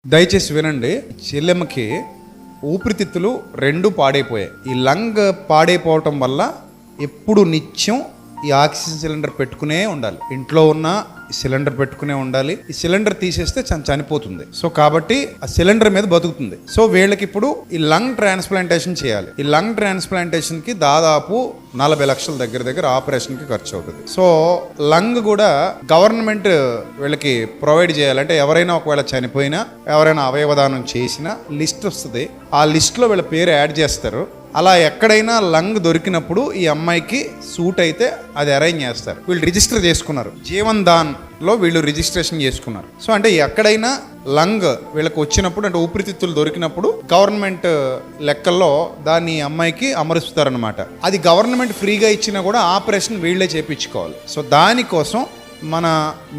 దయచేసి వినండి. చెల్లెమ్మకి ఊపిరితిత్తులు రెండు పాడైపోయాయి. ఈ లంగ్ పాడైపోవటం వల్ల ఎప్పుడు నిత్యం ఈ ఆక్సిజన్ సిలిండర్ పెట్టుకునే ఉండాలి. ఇంట్లో ఉన్న సిలిండర్ పెట్టుకునే ఉండాలి. ఈ సిలిండర్ తీసేస్తే చనిపోతుంది. సో కాబట్టి ఆ సిలిండర్ మీద బతుకుతుంది. సో వీళ్ళకి ఇప్పుడు ఈ లంగ్ ట్రాన్స్ప్లాంటేషన్ చేయాలి. ఈ లంగ్ ట్రాన్స్ప్లాంటేషన్ కి దాదాపు 40 లక్షల దగ్గర ఆపరేషన్ కి ఖర్చు అవుతుంది. సో లంగ్ కూడా గవర్నమెంట్ వీళ్ళకి ప్రొవైడ్ చేయాలంటే ఎవరైనా ఒకవేళ చనిపోయినా, ఎవరైనా అవయవదానం చేసినా లిస్ట్ వస్తుంది. ఆ లిస్ట్ లో వీళ్ళ పేరు యాడ్ చేస్తారు. అలా ఎక్కడైనా లంగ్ దొరికినప్పుడు ఈ అమ్మాయికి సూట్ అయితే అది అరేంజ్ చేస్తారు. వీళ్ళు రిజిస్టర్ చేసుకున్నారు. జీవన్ దాన్ లో వీళ్ళు రిజిస్ట్రేషన్ చేసుకున్నారు. సో అంటే ఎక్కడైనా లంగ్ వీళ్ళకి వచ్చినప్పుడు, అంటే ఊపిరితిత్తులు దొరికినప్పుడు గవర్నమెంట్ లెక్కల్లో దాన్ని అమ్మాయికి అమరుస్తారనమాట. అది గవర్నమెంట్ ఫ్రీగా ఇచ్చినా కూడా ఆపరేషన్ వీళ్ళే చేయించుకోవాలి. సో దానికోసం మన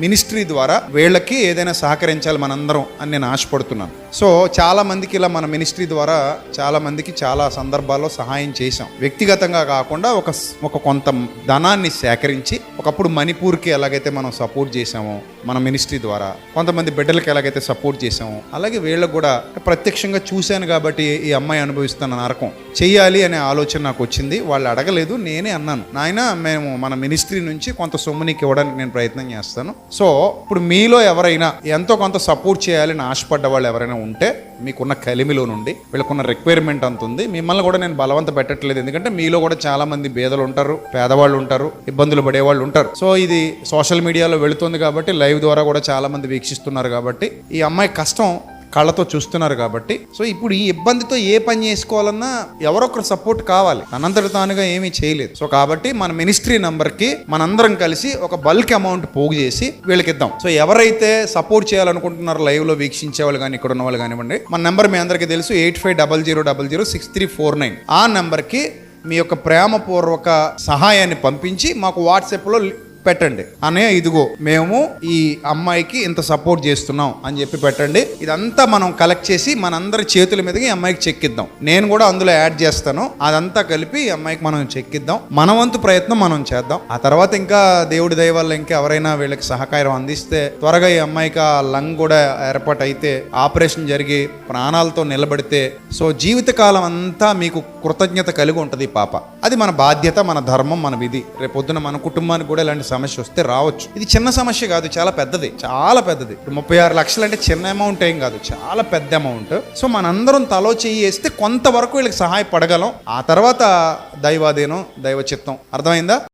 మినిస్ట్రీ ద్వారా వీళ్ళకి ఏదైనా సహకరించాలి మనందరం అని నేను ఆశపడుతున్నాను. సో చాలా మందికి ఇలా మన మినిస్ట్రీ ద్వారా చాలా మందికి చాలా సందర్భాల్లో సహాయం చేశాం. వ్యక్తిగతంగా కాకుండా ఒక కొంత ధనాన్ని సేకరించి, ఒకప్పుడు మణిపూర్కి ఎలాగైతే మనం సపోర్ట్ చేసామో మన మినిస్ట్రీ ద్వారా, కొంతమంది బిడ్డలకి ఎలాగైతే సపోర్ట్ చేసామో అలాగే వీళ్ళకి కూడా ప్రత్యక్షంగా చూశాను కాబట్టి ఈ అమ్మాయి అనుభవిస్తున్న నరకం చెయ్యాలి అనే ఆలోచన నాకు వచ్చింది. వాళ్ళు అడగలేదు, నేనే అన్నాను, నాయన మేము మన మినిస్ట్రీ నుంచి కొంత సొమ్ము నీకు ఇవ్వడానికి నేను ప్రయత్నం చేస్తాను. సో ఇప్పుడు మీలో ఎవరైనా ఎంతో కొంత సపోర్ట్ చేయాలని ఆశపడ్డ వాళ్ళు ఎవరైనా ఉంటే, మీకున్న కలిమిలో నుండి వీళ్ళకున్న రిక్వైర్మెంట్ అంత ఉంది. మిమ్మల్ని కూడా నేను బలవంత పెట్టట్లేదు, ఎందుకంటే మీలో కూడా చాలా మంది పేదలు ఉంటారు, పేదవాళ్ళు ఉంటారు, ఇబ్బందులు పడేవాళ్ళు ఉంటారు. సో ఇది సోషల్ మీడియాలో వెళుతుంది కాబట్టి, లైవ్ ద్వారా కూడా చాలా మంది వీక్షిస్తున్నారు కాబట్టి, ఈ అమ్మాయి కష్టం కళ్ళతో చూస్తున్నారు కాబట్టి, సో ఇప్పుడు ఈ ఇబ్బందితో ఏ పని చేసుకోవాలన్నా ఎవరొకరు సపోర్ట్ కావాలి. తనంతటి తానుగా ఏమీ చేయలేదు. సో కాబట్టి మన మినిస్ట్రీ నంబర్కి మనందరం కలిసి ఒక బల్క్ అమౌంట్ పోగు చేసి వీళ్ళకి ఇద్దాం. సో ఎవరైతే సపోర్ట్ చేయాలనుకుంటున్నారో లైవ్ లో వీక్షించే వాళ్ళు కానీ, ఇక్కడ ఉన్న వాళ్ళు కానివ్వండి, మన నెంబర్ మీ అందరికీ తెలుసు, 8500006349. ఆ నెంబర్కి మీ యొక్క ప్రేమపూర్వక సహాయాన్ని పంపించి మాకు వాట్సాప్లో పెట్టండి. అనే ఇదిగో మేము ఈ అమ్మాయికి ఇంత సపోర్ట్ చేస్తున్నాం అని చెప్పి పెట్టండి. ఇదంతా మనం కలెక్ట్ చేసి మనందరి చేతుల మీదకి ఈ అమ్మాయికి చెక్కిద్దాం. నేను కూడా అందులో యాడ్ చేస్తాను. అదంతా కలిపి ఈ అమ్మాయికి మనం చెక్కిద్దాం. మన వంతు ప్రయత్నం మనం చేద్దాం. ఆ తర్వాత ఇంకా దేవుడి దయ వల్ల ఇంకా ఎవరైనా వీళ్ళకి సహకారం అందిస్తే త్వరగా ఈ అమ్మాయికి ఆ లంగ్ కూడా ఏర్పాటు అయితే, ఆపరేషన్ జరిగి ప్రాణాలతో నిలబడితే, సో జీవితకాలం అంతా మీకు కృతజ్ఞత కలిగి ఉంటుంది ఈ పాప. అది మన బాధ్యత, మన ధర్మం, మన విధి. రేపొద్దున మన కుటుంబానికి కూడా ఇలాంటి సమస్య వస్తే రావచ్చు. ఇది చిన్న సమస్య కాదు, చాలా పెద్దది, చాలా పెద్దది. 36 లక్షలు అంటే చిన్న అమౌంట్ ఏం కాదు, చాలా పెద్ద అమౌంట్. సో మనందరం తలో చెయ్యి వేస్తే కొంతవరకు వీళ్ళకి సహాయపడగలం. ఆ తర్వాత దైవాధీనం, దైవ చిత్తం. అర్థమైందా?